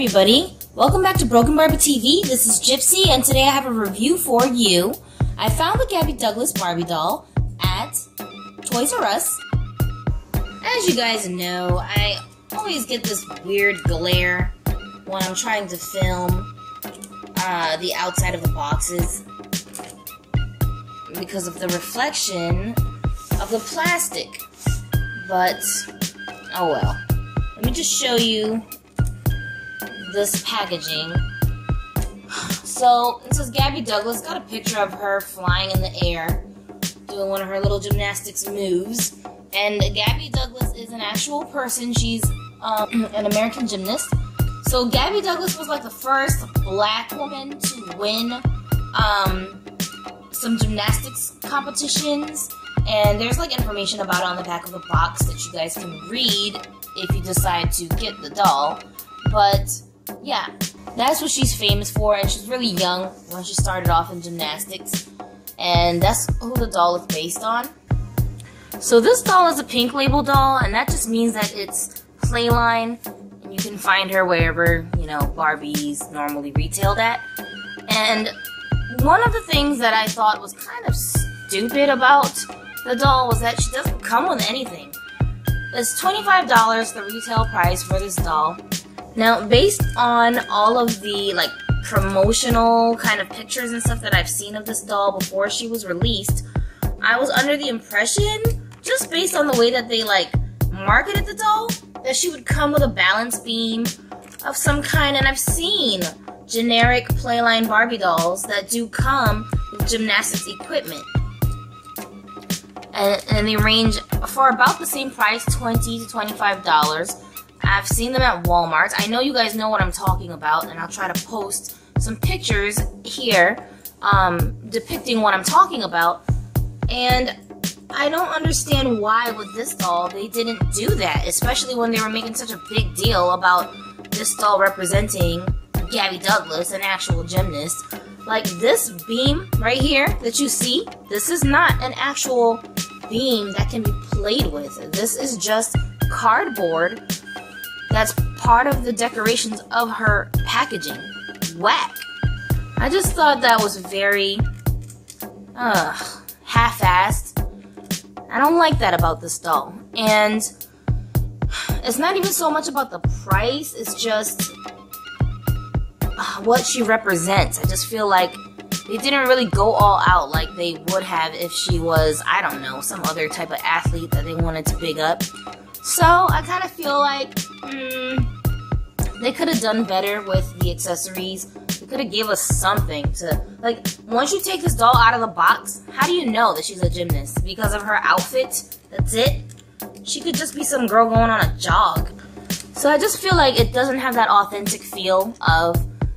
everybody, welcome back to Broken Barbie TV. This is Gypsy, and today I have a review for you. I found the Gabby Douglas Barbie doll at Toys R Us. As you guys know, I always get this weird glare when I'm trying to film the outside of the boxes because of the reflection of the plastic. But, oh well. Let me just show you this packaging. So, it says Gabby Douglas. Got a picture of her flying in the air, doing one of her little gymnastics moves. And Gabby Douglas is an actual person. She's an American gymnast. So, Gabby Douglas was like the first black woman to win some gymnastics competitions. And there's like information about it on the back of the box that you guys can read if you decide to get the doll. But yeah, that's what she's famous for, and she's really young when she started off in gymnastics, and that's who the doll is based on. So this doll is a pink label doll, and that just means that it's Playline, and you can find her wherever, you know, Barbie's normally retailed at. And one of the things that I thought was kind of stupid about the doll was that she doesn't come with anything. It's $25 the retail price for this doll. Now, based on all of the like promotional kind of pictures and stuff that I've seen of this doll before she was released, I was under the impression, just based on the way that they like marketed the doll, that she would come with a balance beam of some kind. And I've seen generic Playline Barbie dolls that do come with gymnastics equipment. And they range for about the same price, $20 to $25. I've seen them at Walmart. I know you guys know what I'm talking about, and I'll try to post some pictures here depicting what I'm talking about. And I don't understand why with this doll they didn't do that, especially when they were making such a big deal about this doll representing Gabby Douglas, an actual gymnast. Like this beam right here that you see, this is not an actual beam that can be played with. This is just cardboard that's part of the decorations of her packaging. Whack. I just thought that was very half-assed. I don't like that about this doll. And it's not even so much about the price, it's just what she represents. I just feel like they didn't really go all out like they would have if she was, I don't know, some other type of athlete that they wanted to big up. So I kind of feel like they could have done better with the accessories. They could have gave us something to, like, once you take this doll out of the box, how do you know that she's a gymnast? Because of her outfit? That's it? She could just be some girl going on a jog. So I just feel like it doesn't have that authentic feel of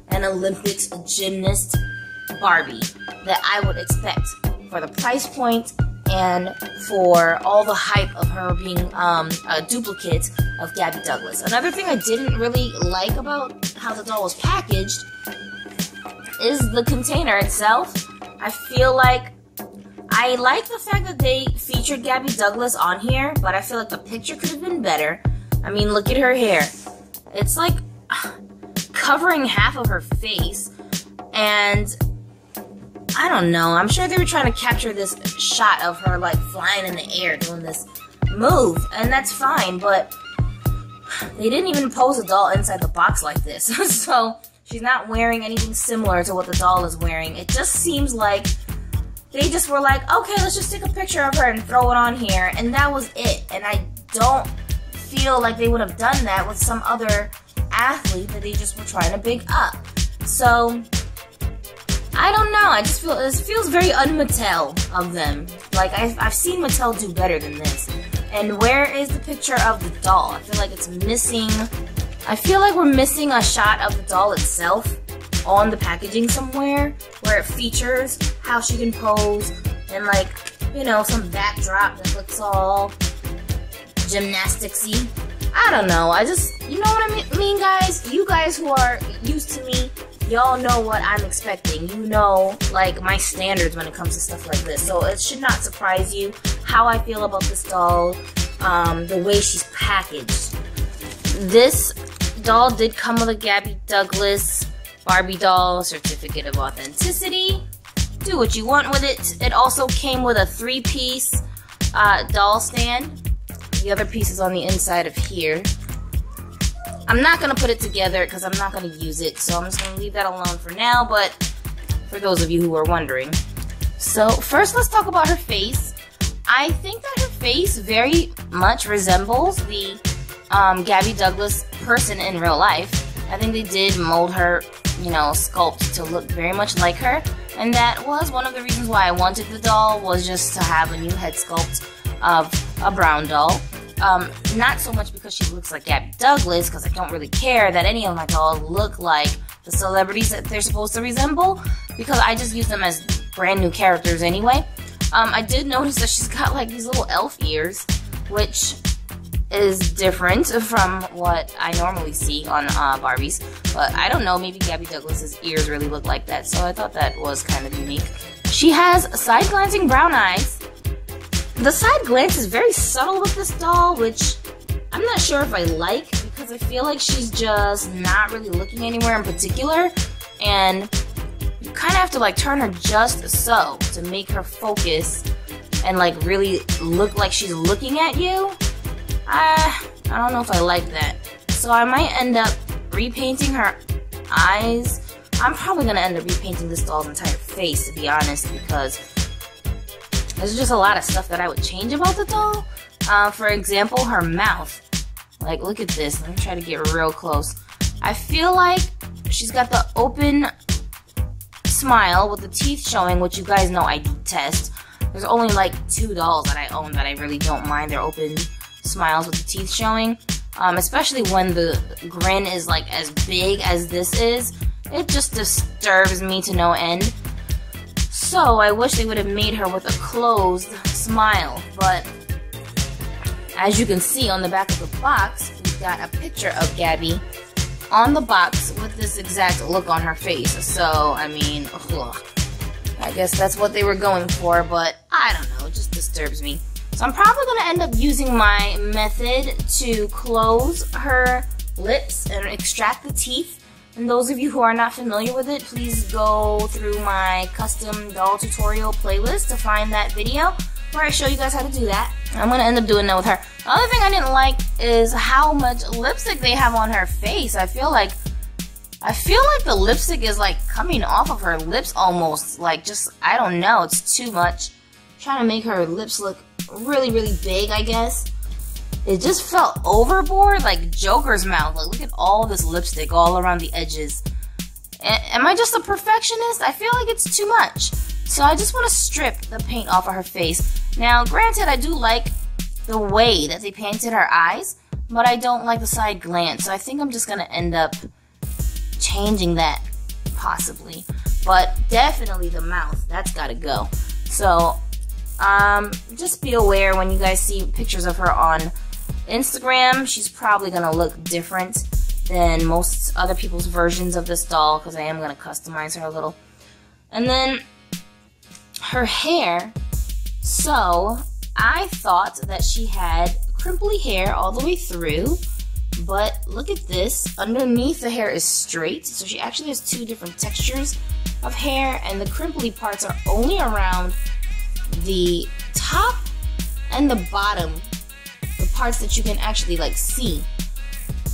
an Olympics gymnast Barbie that I would expect for the price point and for all the hype of her being a duplicate of Gabby Douglas. Another thing I didn't really like about how the doll was packaged is the container itself. I feel like I like the fact that they featured Gabby Douglas on here, but I feel like the picture could have been better. I mean, look at her hair. It's like covering half of her face, and I don't know. I'm sure they were trying to capture this shot of her like flying in the air doing this move, and that's fine, but they didn't even pose a doll inside the box like this. So she's not wearing anything similar to what the doll is wearing. It just seems like they just were like, okay, let's just take a picture of her and throw it on here, and that was it. And I don't feel like they would have done that with some other athlete that they just were trying to big up. So I don't know. I just feel this feels very un-Mattel of them. Like I've seen Mattel do better than this. And where is the picture of the doll? I feel like it's missing. I feel like we're missing a shot of the doll itself on the packaging somewhere where it features how she can pose and, like, you know, some backdrop that looks all gymnastics-y. I don't know. I just, you know what I mean, guys? You guys who are used to me, y'all know what I'm expecting. You know, like, my standards when it comes to stuff like this. So it should not surprise you how I feel about this doll, the way she's packaged. This doll did come with a Gabby Douglas Barbie Doll certificate of authenticity. Do what you want with it. It also came with a 3-piece doll stand. The other piece is on the inside of here. I'm not going to put it together because I'm not going to use it, so I'm just going to leave that alone for now, but for those of you who are wondering. So first, let's talk about her face. I think that her face very much resembles the Gabby Douglas person in real life. I think they did mold her, you know, sculpt to look very much like her, and that was one of the reasons why I wanted the doll, was just to have a new head sculpt of a brown doll. Not so much because she looks like Gabby Douglas, because I don't really care that any of my dolls look like the celebrities that they're supposed to resemble, because I just use them as brand new characters anyway. I did notice that she's got like these little elf ears, which is different from what I normally see on Barbies, but I don't know, maybe Gabby Douglas's ears really look like that, so I thought that was kind of unique. She has side-glancing brown eyes. The side glance is very subtle with this doll, which I'm not sure if I like, because I feel like she's just not really looking anywhere in particular, and you kind of have to like turn her just so to make her focus and like really look like she's looking at you. I don't know if I like that. So I might end up repainting her eyes. I'm probably going to end up repainting this doll's entire face, to be honest, because there's just a lot of stuff that I would change about the doll. For example, her mouth. Like, look at this. Let me try to get real close. I feel like she's got the open smile with the teeth showing, which you guys know I detest. There's only like 2 dolls that I own that I really don't mind their open smiles with the teeth showing. Especially when the grin is like as big as this is. It just disturbs me to no end. So I wish they would have made her with a closed smile, but as you can see on the back of the box, we've got a picture of Gabby on the box with this exact look on her face. So, I mean, ugh. I guess that's what they were going for, but I don't know, it just disturbs me. So I'm probably going to end up using my method to close her lips and extract the teeth. And those of you who are not familiar with it, please go through my custom doll tutorial playlist to find that video where I show you guys how to do that. I'm going to end up doing that with her. The other thing I didn't like is how much lipstick they have on her face. I feel like the lipstick is like coming off of her lips almost. Like just, I don't know, it's too much. I'm trying to make her lips look really, really big, I guess. It just felt overboard, like Joker's mouth. Like, look at all this lipstick all around the edges. Am I just a perfectionist? I feel like it's too much. So I just want to strip the paint off of her face. Now, granted, I do like the way that they painted her eyes, but I don't like the side glance. So I think I'm just going to end up changing that, possibly. But definitely the mouth, that's got to go. So, just be aware when you guys see pictures of her on Instagram, she's probably going to look different than most other people's versions of this doll, because I am going to customize her a little. And then her hair. So I thought that she had crimply hair all the way through, but look at this. Underneath the hair is straight, so she actually has 2 different textures of hair, and the crimply parts are only around the top and the bottom, the parts that you can actually like see.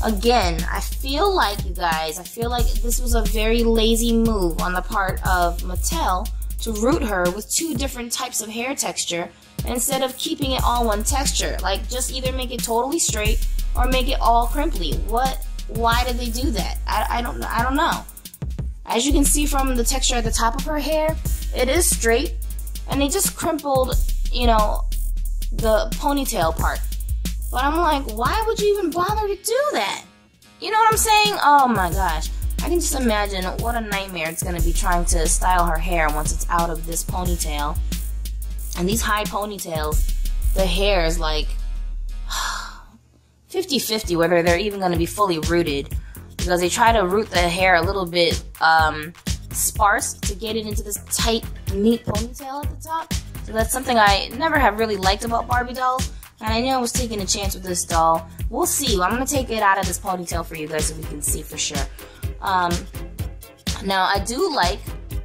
Again, I feel like, you guys, this was a very lazy move on the part of Mattel to root her with 2 different types of hair texture instead of keeping it all one texture. Like, just either make it totally straight or make it all crimply. Why did they do that? I don't know. As you can see from the texture at the top of her hair, it is straight, and they just crimpled, you know, the ponytail part. But I'm like, why would you even bother to do that? You know what I'm saying? Oh my gosh. I can just imagine what a nightmare it's going to be trying to style her hair once it's out of this ponytail. And these high ponytails, the hair is like 50-50 whether they're even going to be fully rooted. Because they try to root the hair a little bit sparse to get it into this tight, neat ponytail at the top. So that's something I never have really liked about Barbie dolls. And I know I was taking a chance with this doll. We'll see. I'm going to take it out of this ponytail for you guys so we can see for sure. Now, I do like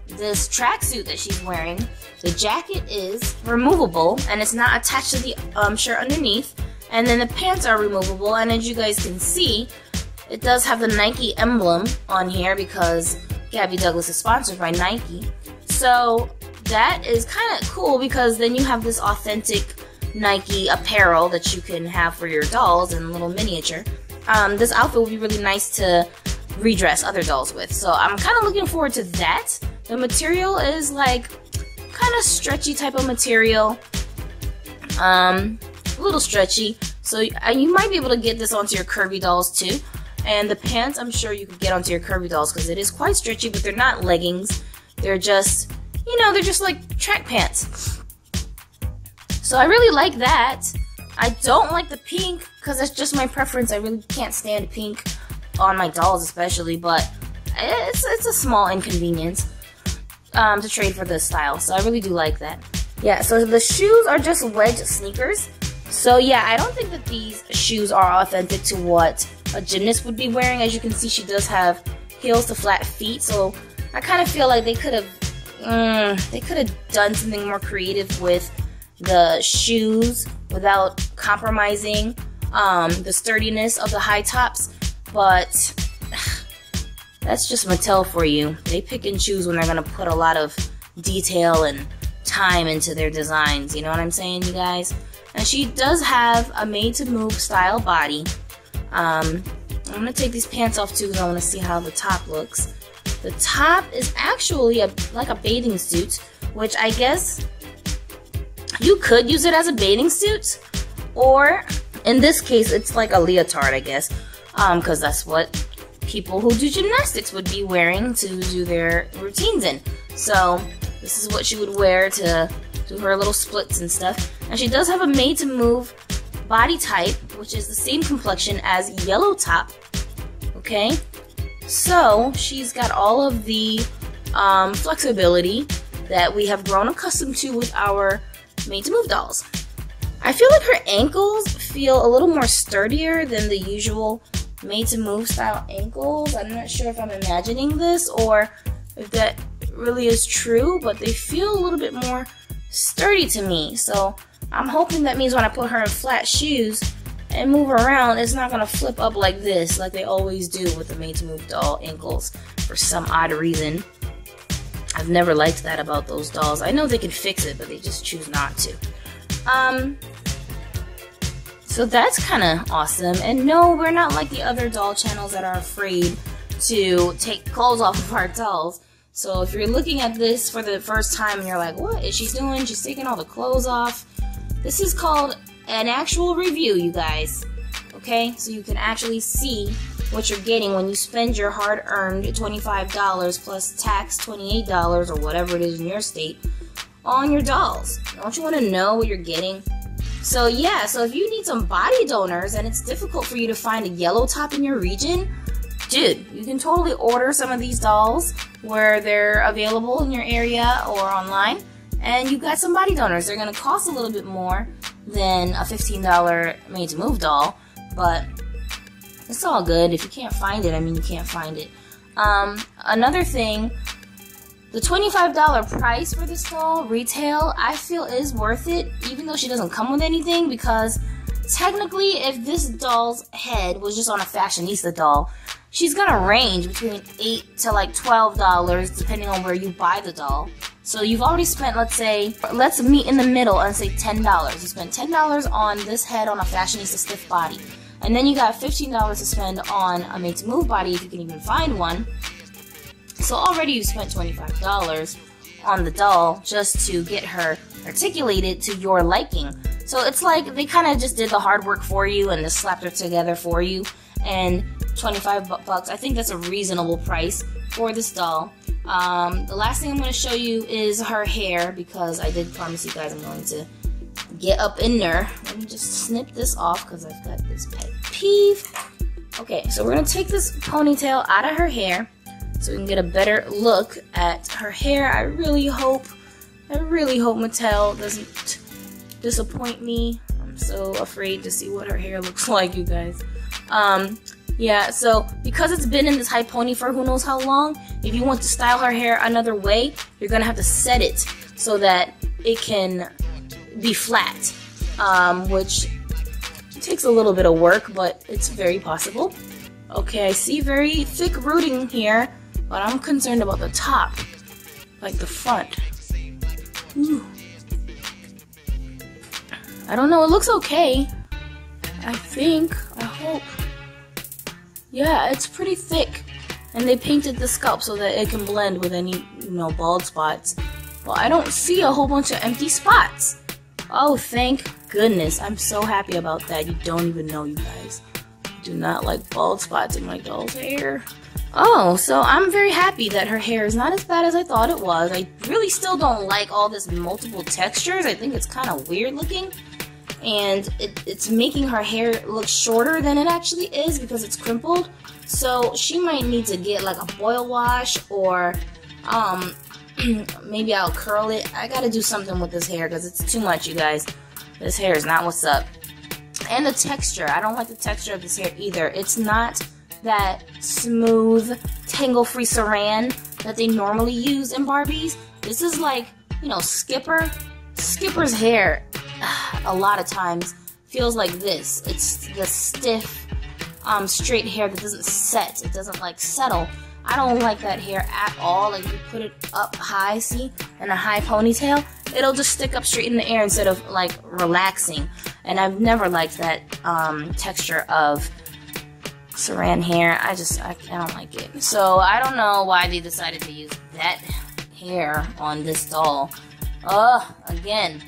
this tracksuit that she's wearing. The jacket is removable, and it's not attached to the shirt underneath. And then the pants are removable, and as you guys can see, it does have the Nike emblem on here because Gabby Douglas is sponsored by Nike. So that is kind of cool because then you have this authentic Nike apparel that you can have for your dolls in a little miniature. This outfit would be really nice to redress other dolls with. So I'm kind of looking forward to that. The material is like kind of stretchy type of material. A little stretchy. So you might be able to get this onto your curvy dolls too. And the pants, I'm sure you could get onto your curvy dolls because it is quite stretchy, but they're not leggings. They're just, you know, they're just like track pants. So I really like that. I don't like the pink because that's just my preference. I really can't stand pink on my dolls especially, but it's a small inconvenience to trade for this style. So I really do like that. Yeah, so the shoes are just wedge sneakers. So yeah, I don't think that these shoes are authentic to what a gymnast would be wearing. As you can see, she does have heels to flat feet. So I kind of feel like they could have done something more creative with the shoes without compromising the sturdiness of the high tops. But that's just Mattel for you. They pick and choose when they're gonna put a lot of detail and time into their designs. You know what I'm saying, you guys? And she does have a made-to-move style body. I'm gonna take these pants off too because I want to see how the top looks. The top is actually like a bathing suit, which I guess you could use it as a bathing suit, or in this case, it's like a leotard, I guess, because that's what people who do gymnastics would be wearing to do their routines in. So this is what she would wear to do her little splits and stuff. And she does have a made-to-move body type, which is the same complexion as yellow top. Okay, so she's got all of the flexibility that we have grown accustomed to with our made-to-move dolls. I feel like her ankles feel a little more sturdier than the usual made-to-move style ankles. I'm not sure if I'm imagining this or if that really is true, but they feel a little bit more sturdy to me. So I'm hoping that means when I put her in flat shoes and move her around, it's not gonna flip up like this, like they always do with the made-to-move doll ankles for some odd reason. I've never liked that about those dolls. I know they can fix it, but they just choose not to. So that's kind of awesome. And no, we're not like the other doll channels that are afraid to take clothes off of our dolls. So if you're looking at this for the first time and you're like, what is she doing? She's taking all the clothes off. This is called an actual review, you guys. Okay, so you can actually see what you're getting when you spend your hard-earned $25 plus tax $28 or whatever it is in your state on your dolls. Don't you want to know what you're getting? So yeah, so if you need some body donors and it's difficult for you to find a yellow top in your region, dude, you can totally order some of these dolls where they're available in your area or online, and you got some body donors. They're going to cost a little bit more than a $15 made-to-move doll, but it's all good. If you can't find it, I mean, you can't find it. Another thing, the $25 price for this doll, retail, I feel is worth it, even though she doesn't come with anything, because technically, if this doll's head was just on a Fashionista doll, she's gonna range between $8 to like $12, depending on where you buy the doll. So you've already spent, let's say, let's meet in the middle and say $10. You spent $10 on this head on a Fashionista stiff body. And then you got $15 to spend on a made-to-move body, if you can even find one. So already you spent $25 on the doll just to get her articulated to your liking. So it's like they kind of just did the hard work for you and just slapped her together for you. And 25 bucks, I think that's a reasonable price for this doll. The last thing I'm going to show you is her hair, because I did promise you guys I'm going to get up in there. Let me just snip this off because I've got this pet peeve. Okay, so we're going to take this ponytail out of her hair so we can get a better look at her hair. I really hope Mattel doesn't disappoint me. I'm I'm so afraid to see what her hair looks like, you guys. Yeah, so because it's been in this high pony for who knows how long, if you want to style her hair another way, you're gonna have to set it so that it can be flat, which takes a little bit of work, but it's very possible. Okay, I see very thick rooting here, but I'm concerned about the top, like the front. Ooh. I don't know, it looks okay. I think, I hope. Yeah, it's pretty thick. And they painted the scalp so that it can blend with any, bald spots. Well, I don't see a whole bunch of empty spots. Oh, thank goodness. I'm so happy about that. You don't even know, you guys. I do not like bald spots in my doll's hair. Oh, so I'm very happy that her hair is not as bad as I thought it was. I really still don't like all this multiple textures. I think it's kind of weird looking. And it's making her hair look shorter than it actually is because it's crimpled. So she might need to get like a boil wash, or maybe I'll curl it. I gotta do something with this hair because it's too much, you guys. This hair is not what's up. And the texture, I don't like the texture of this hair either. It's not that smooth, tangle-free saran that they normally use in Barbies. This is like, Skipper. Skipper's hair, a lot of times, feels like this. It's the stiff, straight hair that doesn't set. It doesn't, settle. I don't like that hair at all. Like, you put it up high, see, in a high ponytail, it'll just stick up straight in the air instead of, relaxing. And I've never liked that texture of saran hair. I don't like it. So I don't know why they decided to use that hair on this doll. Again.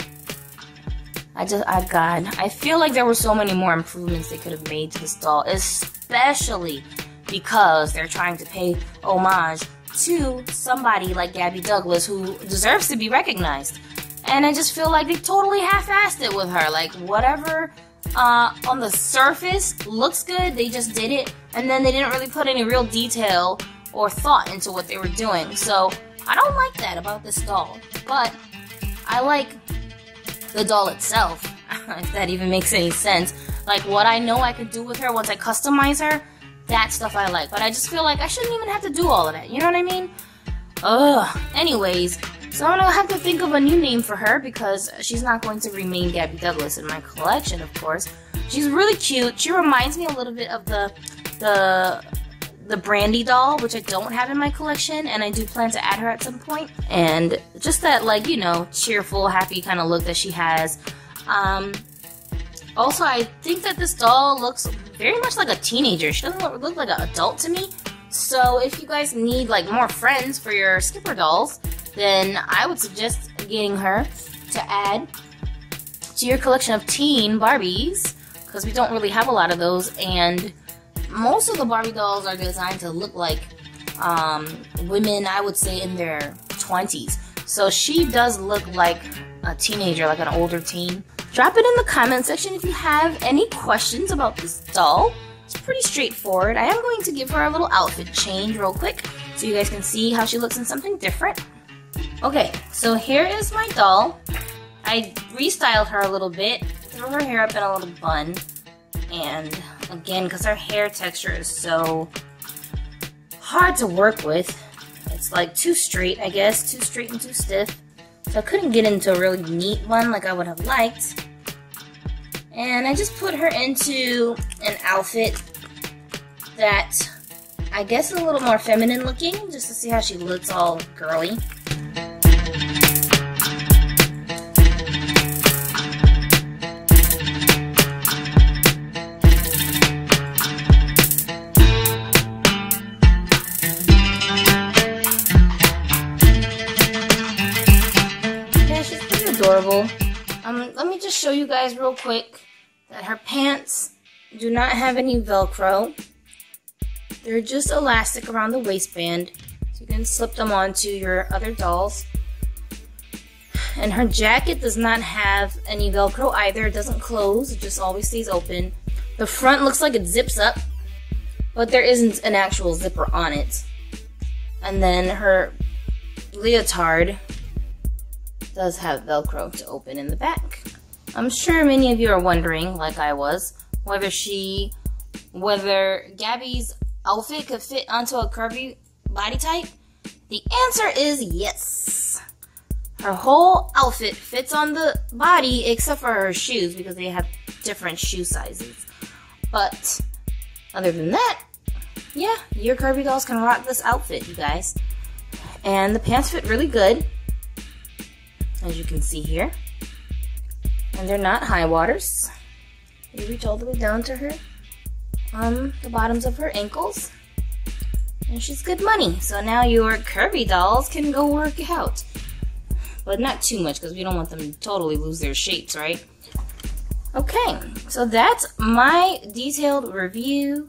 God, I feel like there were so many more improvements they could have made to this doll, especially because they're trying to pay homage to somebody like Gabby Douglas, who deserves to be recognized. And I just feel like they totally half-assed it with her. Like, whatever on the surface looks good, they just did it, and then they didn't really put any real detail or thought into what they were doing. So I don't like that about this doll, but I like the doll itself, if that even makes any sense. Like, what I know I could do with her once I customize her, that stuff I like. But I just feel like I shouldn't even have to do all of that, you know what I mean? Anyways, so I'm gonna have to think of a new name for her because she's not going to remain Gabby Douglas in my collection, of course. She's really cute. She reminds me a little bit of the Brandy doll, which I don't have in my collection, and I do plan to add her at some point. And just that, cheerful, happy kind of look that she has. Also, I think that this doll looks very much like a teenager. She doesn't look like an adult to me. So if you guys need, more friends for your Skipper dolls, then I would suggest getting her to add to your collection of teen Barbies, because we don't really have a lot of those, and most of the Barbie dolls are designed to look like women, I would say, in their 20s. So she does look like a teenager, like an older teen. Drop it in the comment section if you have any questions about this doll. It's pretty straightforward. I am going to give her a little outfit change real quick so you guys can see how she looks in something different. Okay, so here is my doll. I restyled her a little bit, threw her hair up in a little bun, and again, because her hair texture is so hard to work with, it's too straight, I guess, too straight and too stiff. So I couldn't get into a really neat one like I would have liked. And I just put her into an outfit that I guess is a little more feminine looking, just to see how she looks all girly. Adorable. Let me just show you guys real quick that her pants do not have any Velcro. They're just elastic around the waistband, so you can slip them onto your other dolls. And her jacket does not have any Velcro either. It doesn't close, it just always stays open. The front looks like it zips up, but there isn't an actual zipper on it. And then her leotard does have Velcro to open in the back. I'm sure many of you are wondering, like I was, whether Gabby's outfit could fit onto a curvy body type. The answer is yes. Her whole outfit fits on the body except for her shoes because they have different shoe sizes. But other than that, yeah, your curvy dolls can rock this outfit, you guys. And the pants fit really good, as you can see here. And they're not high waters. They reach all the way down to her, the bottoms of her ankles. And she's good money. So now your curvy dolls can go work out. But not too much, because we don't want them to totally lose their shapes, right? Okay, so that's my detailed review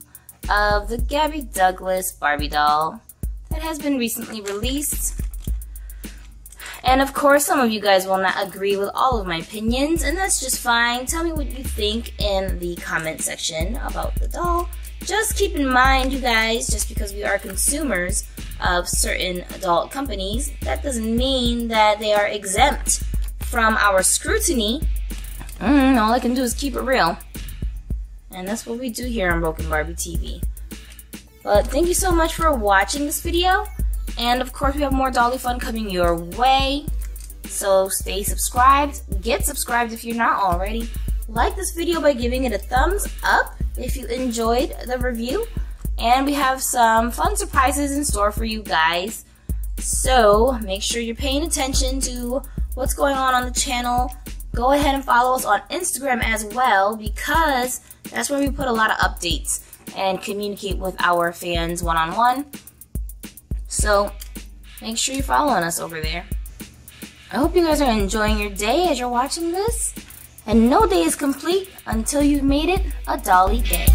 of the Gabby Douglas Barbie doll that has been recently released. And of course, some of you guys will not agree with all of my opinions, and that's just fine. Tell me what you think in the comment section about the doll. Just keep in mind, you guys, just because we are consumers of certain adult companies, that doesn't mean that they are exempt from our scrutiny. All I can do is keep it real. And that's what we do here on Broken Barbie TV. But thank you so much for watching this video. And of course, we have more dolly fun coming your way. So stay subscribed. Get subscribed if you're not already. Like this video by giving it a thumbs up if you enjoyed the review. And we have some fun surprises in store for you guys. So make sure you're paying attention to what's going on the channel. Go ahead and follow us on Instagram as well, because that's where we put a lot of updates and communicate with our fans one-on-one. So make sure you're following us over there. I hope you guys are enjoying your day as you're watching this. And no day is complete until you've made it a dolly day.